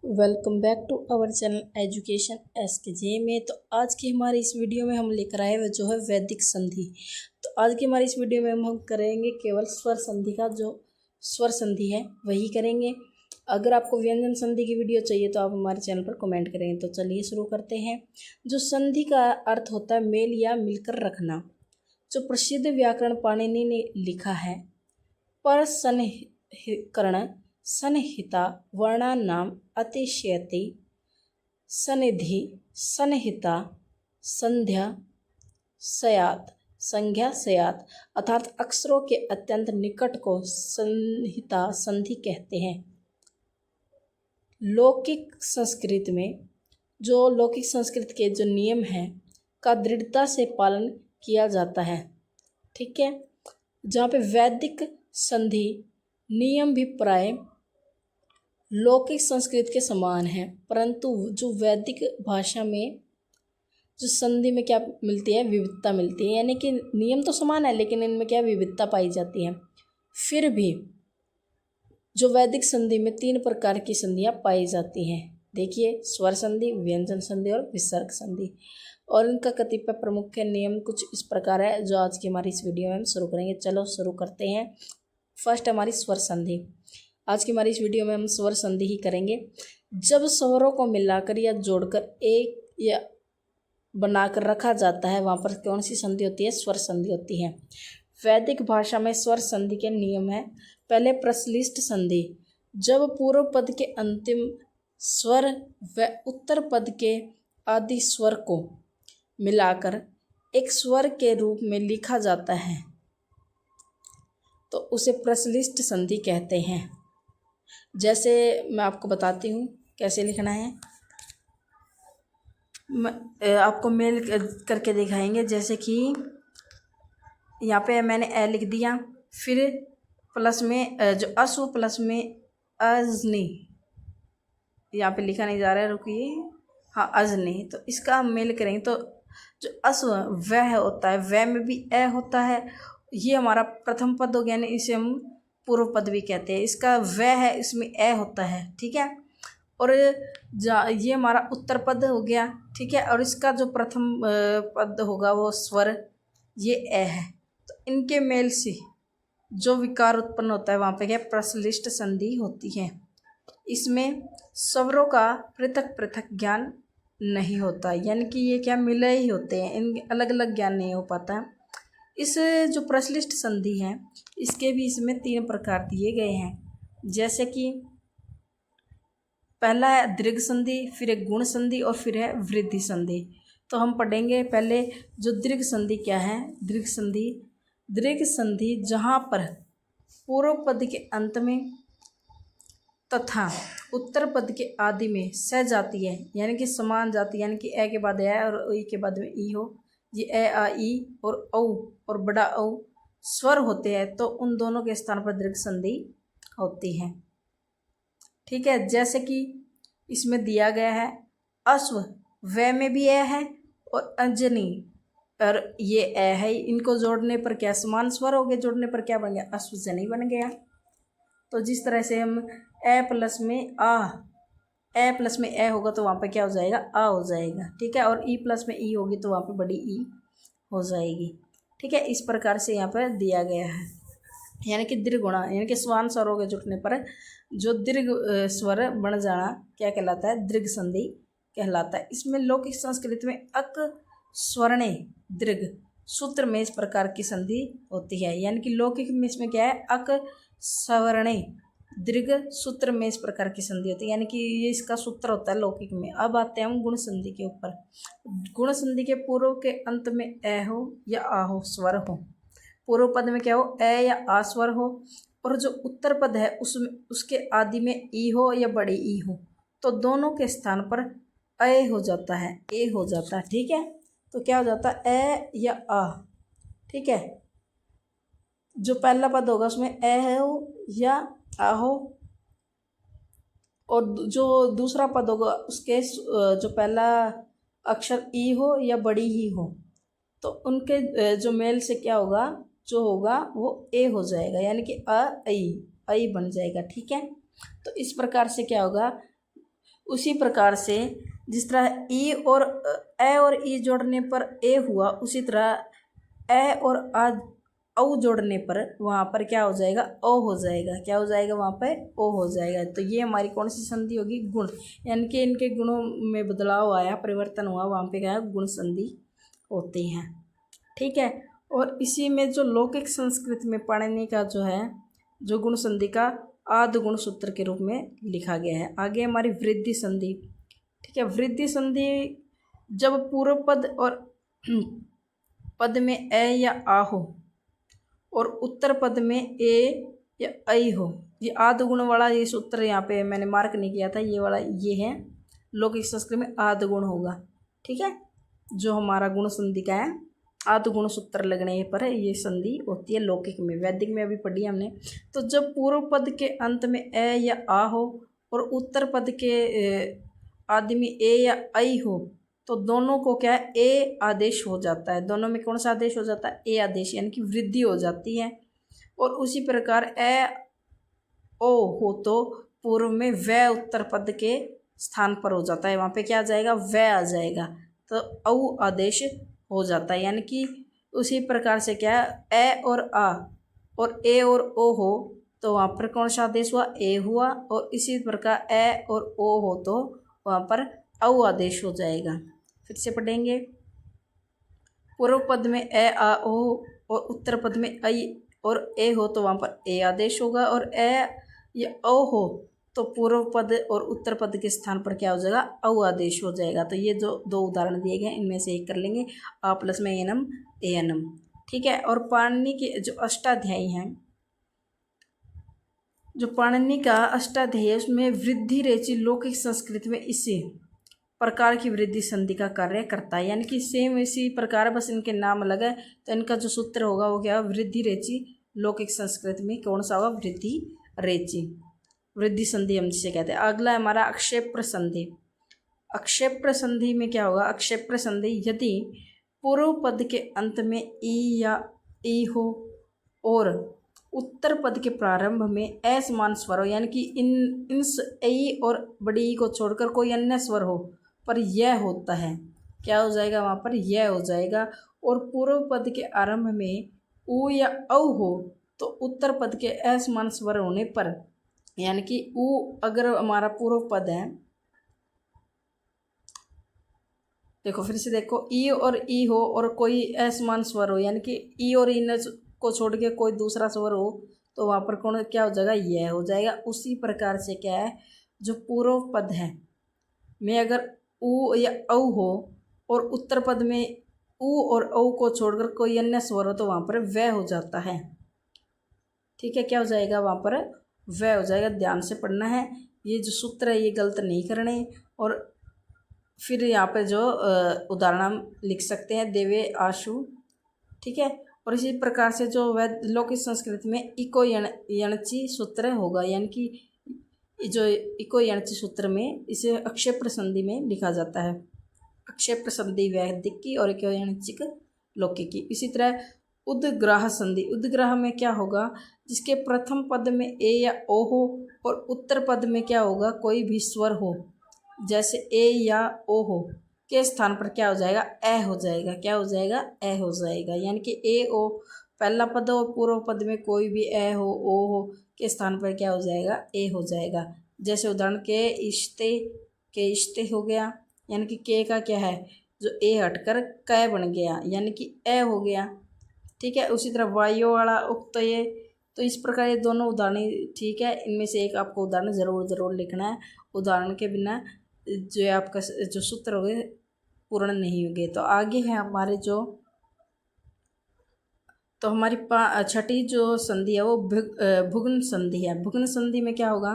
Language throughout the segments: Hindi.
Welcome back to our channel education SK में। तो आज की हमारी इस वीडियो में हम लेकर आए हुए जो है वैदिक संधि। तो आज की हमारी इस वीडियो में हम करेंगे केवल स्वर संधि का, जो स्वर संधि है वही करेंगे। अगर आपको व्यंजन संधि की वीडियो चाहिए तो आप हमारे चैनल पर कमेंट करेंगे। तो चलिए शुरू करते हैं। जो संधि का अर्थ होता है मेल या मिलकर रखना। जो प्रसिद्ध व्याकरण पाणिनि ने लिखा है, पर सन्निकरण सन्निहिता वर्णानाम अतिशयति सनिधि सन्निहिता संध्या सयात संज्ञा सयात, अर्थात अक्षरों के अत्यंत निकट को सन्निहिता संधि कहते हैं। लौकिक संस्कृत में जो लौकिक संस्कृत के जो नियम हैं का दृढ़ता से पालन किया जाता है, ठीक है। जहाँ पे वैदिक संधि नियम भी प्राय लौकिक संस्कृत के समान है, परंतु जो वैदिक भाषा में जो संधि में क्या मिलती है, विविधता मिलती है। यानी कि नियम तो समान है लेकिन इनमें क्या विविधता पाई जाती है। फिर भी जो वैदिक संधि में 3 प्रकार की संधियाँ पाई जाती हैं। देखिए, स्वर संधि, व्यंजन संधि और विसर्ग संधि। और इनका कतिपय प्रमुख नियम कुछ इस प्रकार है, जो आज की हमारी इस वीडियो में हम शुरू करेंगे। चलो शुरू करते हैं। फर्स्ट हमारी स्वर संधि। आज की हमारी इस वीडियो में हम स्वर संधि ही करेंगे। जब स्वरों को मिलाकर या जोड़कर एक या बनाकर रखा जाता है, वहाँ पर कौन सी संधि होती है? स्वर संधि होती है। वैदिक भाषा में स्वर संधि के नियम है। पहले प्रश्लिष्ट संधि, जब पूर्व पद के अंतिम स्वर व उत्तर पद के आदि स्वर को मिलाकर एक स्वर के रूप में लिखा जाता है तो उसे प्रश्लिष्ट संधि कहते हैं। जैसे मैं आपको बताती हूँ कैसे लिखना है। आपको मेल करके दिखाएंगे। जैसे कि यहाँ पे मैंने ए लिख दिया, फिर प्लस में जो अश्व प्लस में अजनी, यहाँ पे लिखा नहीं जा रहा है, रुकिए, हाँ अजनी। तो इसका हम मेल करेंगे तो जो अश्व वह होता है, वह में भी ए होता है। ये हमारा प्रथम पद हो गया, यानी इसे हम पूर्व पद भी कहते हैं। इसका वह है, इसमें ए होता है, ठीक है। और ये हमारा उत्तर पद हो गया, ठीक है। और इसका जो प्रथम पद होगा वो स्वर, ये ए है। तो इनके मेल से जो विकार उत्पन्न होता है, वहाँ पे क्या प्रश्लिष्ट संधि होती है। इसमें स्वरों का पृथक पृथक ज्ञान नहीं होता, यानी कि ये क्या मिले ही होते हैं, इन अलग अलग ज्ञान नहीं हो पाता। इस जो प्रश्लिष्ट संधि है, इसके भी इसमें 3 प्रकार दिए गए हैं। जैसे कि पहला है दीर्घ संधि, फिर है गुण संधि और फिर है वृद्धि संधि। तो हम पढ़ेंगे पहले जो दीर्घ संधि क्या है। दीर्घ संधि जहाँ पर पूर्व पद के अंत में तथा उत्तर पद के आदि में स जाती है, यानी कि समान जाति, यानी कि ए के बाद ए और ई के बाद में ई हो। ये ए आ ई और औ और बड़ा औ स्वर होते हैं, तो उन दोनों के स्थान पर दीर्घ संधि होती है, ठीक है। जैसे कि इसमें दिया गया है अश्व, व में भी ए है और अंजनी और ये ए है। इनको जोड़ने पर क्या समान स्वर हो गए, जोड़ने पर क्या बन गया? अश्वजनी बन गया। तो जिस तरह से हम ए प्लस में ए होगा तो वहाँ पे क्या हो जाएगा? आ हो जाएगा, ठीक है। और ई प्लस में ई होगी तो वहाँ पे बड़ी ई हो जाएगी, ठीक है। इस प्रकार से यहाँ पर दिया गया है। यानी कि दीर्घुणा, यानी कि समान स्वरों के जुटने पर जो दीर्घ स्वर बन जाना क्या कहलाता है? दीर्घ संधि कहलाता है। इसमें लौकिक संस्कृत में अक स्वरणे दीर्घ सूत्र में इस प्रकार की संधि होती है। यानी कि लौकिक में इसमें क्या है? अक सवर्णे दीर्घ सूत्र में इस प्रकार की संधि होती है, यानी कि ये इसका सूत्र होता है लौकिक में। अब आते हैं हम गुण संधि के ऊपर। गुण संधि के पूर्व के अंत में ए हो या आ हो स्वर हो। पूर्व पद में क्या हो? ए या आ स्वर हो। और जो उत्तर पद है उसमें उसके आदि में ई हो या बड़ी ई हो, तो दोनों के स्थान पर ए हो जाता है, ए हो जाता है, ठीक है। तो क्या हो जाता है? ए या आ, ठीक है। जो पहला पद होगा उसमें ए हो या आ हो, और जो दूसरा पद होगा उसके जो पहला अक्षर ई हो या बड़ी ही हो, तो उनके जो मेल से क्या होगा? जो होगा वो ए हो जाएगा, यानी कि अ आई बन जाएगा, ठीक है। तो इस प्रकार से क्या होगा? उसी प्रकार से जिस तरह ई और ए और ई जोड़ने पर ए हुआ, उसी तरह ए और आ औ जोड़ने पर वहाँ पर क्या हो जाएगा, ओ हो जाएगा। क्या हो जाएगा, वहाँ पर ओ हो जाएगा। तो ये हमारी कौन सी संधि होगी, गुण, यानी कि इनके गुणों में बदलाव आया, परिवर्तन हुआ, वहाँ पे क्या है, गुण संधि होती हैं। ठीक है। और इसी में जो लौकिक संस्कृत में पाणिनि का जो है, जो गुण संधि का आद्य गुण सूत्र के रूप में लिखा गया है। आगे हमारी वृद्धि संधि। ठीक है। वृद्धि संधि जब पूर्व पद और पद में ए या आ हो और उत्तर पद में ए या ऐ हो, ये आद्य गुण वाला ये सूत्र यहाँ पे मैंने मार्क नहीं किया था, ये वाला ये है, लौकिक संस्कृत में आद्य गुण होगा। ठीक है। जो हमारा गुण संधि का है, आद्य गुण सूत्र लगने पर ये संधि होती है लौकिक में। वैदिक में अभी पढ़ी हमने। तो जब पूर्व पद के अंत में ए या आ हो और उत्तर पद के आदि में ए या ऐ हो, तो दोनों को क्या है, ए आदेश हो जाता है। दोनों में कौन सा आदेश हो जाता है, ए आदेश, यानी कि वृद्धि हो जाती है। और उसी प्रकार ए ओ हो तो पूर्व में व उत्तर पद के स्थान पर हो जाता है, वहाँ पे क्या आ जाएगा, व आ जाएगा, तो औ आदेश हो जाता है। यानी कि उसी प्रकार से क्या है, ए और आ और ए और ओ हो तो वहाँ पर कौन सा आदेश हुआ, ए हुआ। और इसी प्रकार ए और ओ हो तो वहाँ पर औ आदेश हो जाएगा। फिर से पढ़ेंगे। पूर्व पद में ए आ ओ और उत्तर पद में ऐ और ए हो तो वहाँ पर ए आदेश होगा। और ए या ओ हो तो पूर्व पद और उत्तर पद के स्थान पर क्या हो जाएगा, औ आदेश हो जाएगा। तो ये जो दो उदाहरण दिए गए इनमें से एक कर लेंगे, आ प्लस में एनम ए एनम। ठीक है। और पाणिनि के जो अष्टाध्यायी हैं, जो पाणिनि का अष्टाध्यायी है, उसमें वृद्धि रेचि लौकिक संस्कृत में इसी प्रकार की वृद्धि संधि का कार्य करता है। यानी कि सेम इसी प्रकार, बस इनके नाम अलग है। तो इनका जो सूत्र होगा वो क्या है, वृद्धि रेचि। लौकिक संस्कृत में कौन सा होगा, वृद्धि रेचि, वृद्धि संधि हम जिसे कहते हैं। अगला हमारा अक्षेप्र संधि। अक्षेप्र संधि में क्या होगा, अक्षेप्र संधि यदि पूर्व पद के अंत में ई या ई हो और उत्तर पद के प्रारंभ में असमान स्वर हो, यानी कि इन ऐ और बड़ी ई को छोड़कर कोई अन्य स्वर हो पर यह होता है, क्या हो जाएगा, वहाँ पर यह हो जाएगा। और पूर्व पद के आरंभ में उ या औ हो तो उत्तर पद के असमान स्वर होने पर, यानी कि उ अगर हमारा पूर्व पद है, देखो फिर से देखो, ई और ई हो और कोई असमान स्वर हो, यानी कि ई और ई को छोड़ के कोई दूसरा स्वर हो तो वहाँ पर कौन क्या हो जाएगा, यह हो जाएगा। उसी प्रकार से क्या है, जो पूर्व पद है में अगर उ या औ हो और उत्तर पद में उ और औ को छोड़कर कोई अन्य स्वर हो तो वहाँ पर वह हो जाता है। ठीक है। क्या हो जाएगा, वहाँ पर वह हो जाएगा। ध्यान से पढ़ना है, ये जो सूत्र है ये गलत नहीं करने। और फिर यहाँ पे जो उदाहरण हम लिख सकते हैं, देवे आशु। ठीक है। और इसी प्रकार से जो वह लौकिक संस्कृत में इको यणची सूत्र होगा, यानी कि जो इको यणची सूत्र में इसे अक्षेप्र संधि में लिखा जाता है। अक्षेप्र संधि वैदिक की और इको यणचिक लौकिक की। इसी तरह उद्ग्राह संधि। उद्ग्राह में क्या होगा, जिसके प्रथम पद में ए या ओ हो और उत्तर पद में क्या होगा, कोई भी स्वर हो, जैसे ए या ओ हो के स्थान पर क्या हो जाएगा, ए हो जाएगा। क्या हो जाएगा, ए हो जाएगा। यानी कि ए ओ पहला पद हो, पूर्व पद में कोई भी ए हो ओ हो के स्थान पर क्या हो जाएगा, ए हो जाएगा। जैसे उदाहरण के इश्ते हो गया, यानी कि के का क्या है, जो ए हटकर क बन गया, यानी कि ए हो गया। ठीक है। उसी तरह वायु वाला उक्त ये, तो इस प्रकार ये दोनों उदाहरण ठीक है। इनमें से एक आपको उदाहरण ज़रूर लिखना है। उदाहरण के बिना जो आपका जो सूत्र होंगे पूर्ण नहीं होंगे। तो आगे है हमारे जो, तो हमारी छठी जो संधि है वो भुग्न संधि है। भुग्न संधि में क्या होगा,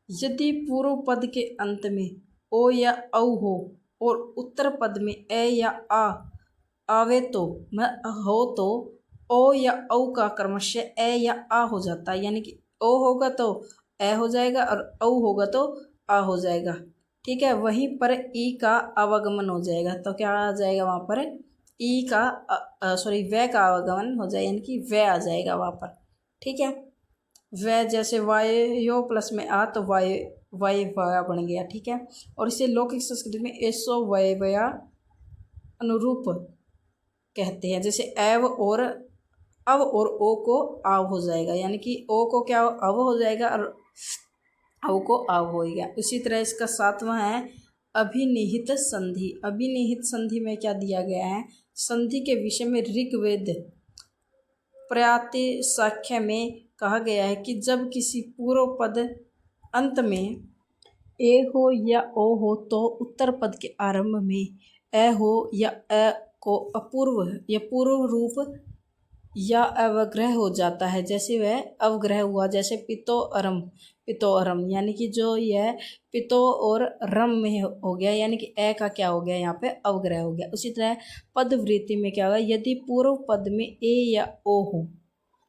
यदि पूर्व पद के अंत में ओ या औ हो और उत्तर पद में ए या आ आवे तो हो तो ओ या औ का क्रमशः ए या आ हो जाता है। यानी कि ओ होगा तो ए हो जाएगा और औ होगा तो आ हो जाएगा। ठीक है। वहीं पर ई का आवागमन हो जाएगा, तो क्या आ जाएगा, वहाँ पर ई का व का आवागमन हो जाएगा, यानी कि व आ जाएगा वहाँ पर। ठीक है। व जैसे वायु प्लस में आ तो वायु वायव्या बन गया, ठीक है। और इसे लौकिक संस्कृति में एसो वायव्या अनुरूप कहते हैं। जैसे एव और अव और ओ को आव हो जाएगा, यानी कि ओ को क्या अव हो जाएगा और अव को आव होएगा। इसी तरह इसका 7वां है अभिनिहित संधि। अभिनिहित संधि में क्या दिया गया है, संधि के विषय में ऋग्वेद प्रातिशाख्य में कहा गया है कि जब किसी पूर्व पद अंत में ए हो या ओ हो तो उत्तर पद के आरंभ में ए हो या ए को अपूर्व या पूर्व रूप या अवग्रह हो जाता है। जैसे वह अवग्रह हुआ, जैसे पितो अरम, यानी कि जो यह पितो और रम में हो गया, यानी कि ए का क्या हो गया, यहाँ पे अवग्रह हो गया। उसी तरह पदवृत्ति में क्या होगा, यदि पूर्व पद में ए या ओ हो,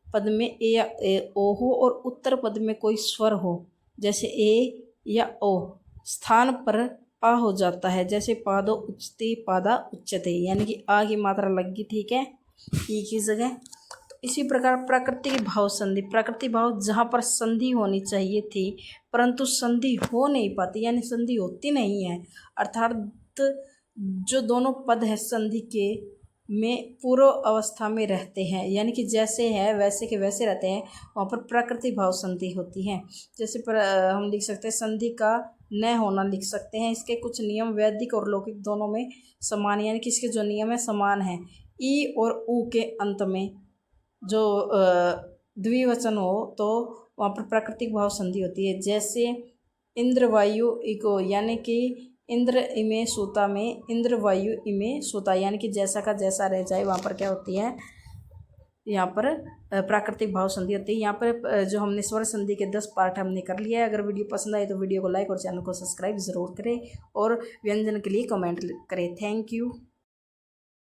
पद में ए या ओ हो और उत्तर पद में कोई स्वर हो, जैसे ए या ओ, स्थान पर आ हो जाता है। जैसे पादो उच्चते पादा उच्चते, यानी कि आ की मात्रा लग गई, ठीक है, ई की जगह। तो इसी प्रकार प्राकृतिक भाव संधि, प्राकृतिक भाव जहाँ पर संधि होनी चाहिए थी परंतु संधि हो नहीं पाती, यानी संधि होती नहीं है, अर्थात जो दोनों पद है संधि के में पूर्व अवस्था में रहते हैं, यानी कि जैसे है वैसे के वैसे रहते हैं, वहाँ पर प्राकृतिक भाव संधि होती है। जैसे हम लिख सकते हैं संधि का न होना लिख सकते हैं। इसके कुछ नियम वैदिक और लौकिक दोनों में समान, यानी कि इसके जो नियम है समान है। ई और ऊ के अंत में जो द्विवचन हो तो वहाँ पर प्राकृतिक भाव संधि होती है। जैसे इंद्र वायु इको, यानी कि इंद्र इमे सूता में इंद्र वायु इमे सूता, यानी कि जैसा का जैसा रह जाए, वहाँ पर क्या होती है, यहाँ पर प्राकृतिक भाव संधि होती है। यहाँ पर जो हमने स्वर संधि के 10 पार्ट हमने कर लिया है। अगर वीडियो पसंद आए तो वीडियो को लाइक और चैनल को सब्सक्राइब ज़रूर करें और व्यंजन के लिए कमेंट करें। Thank you.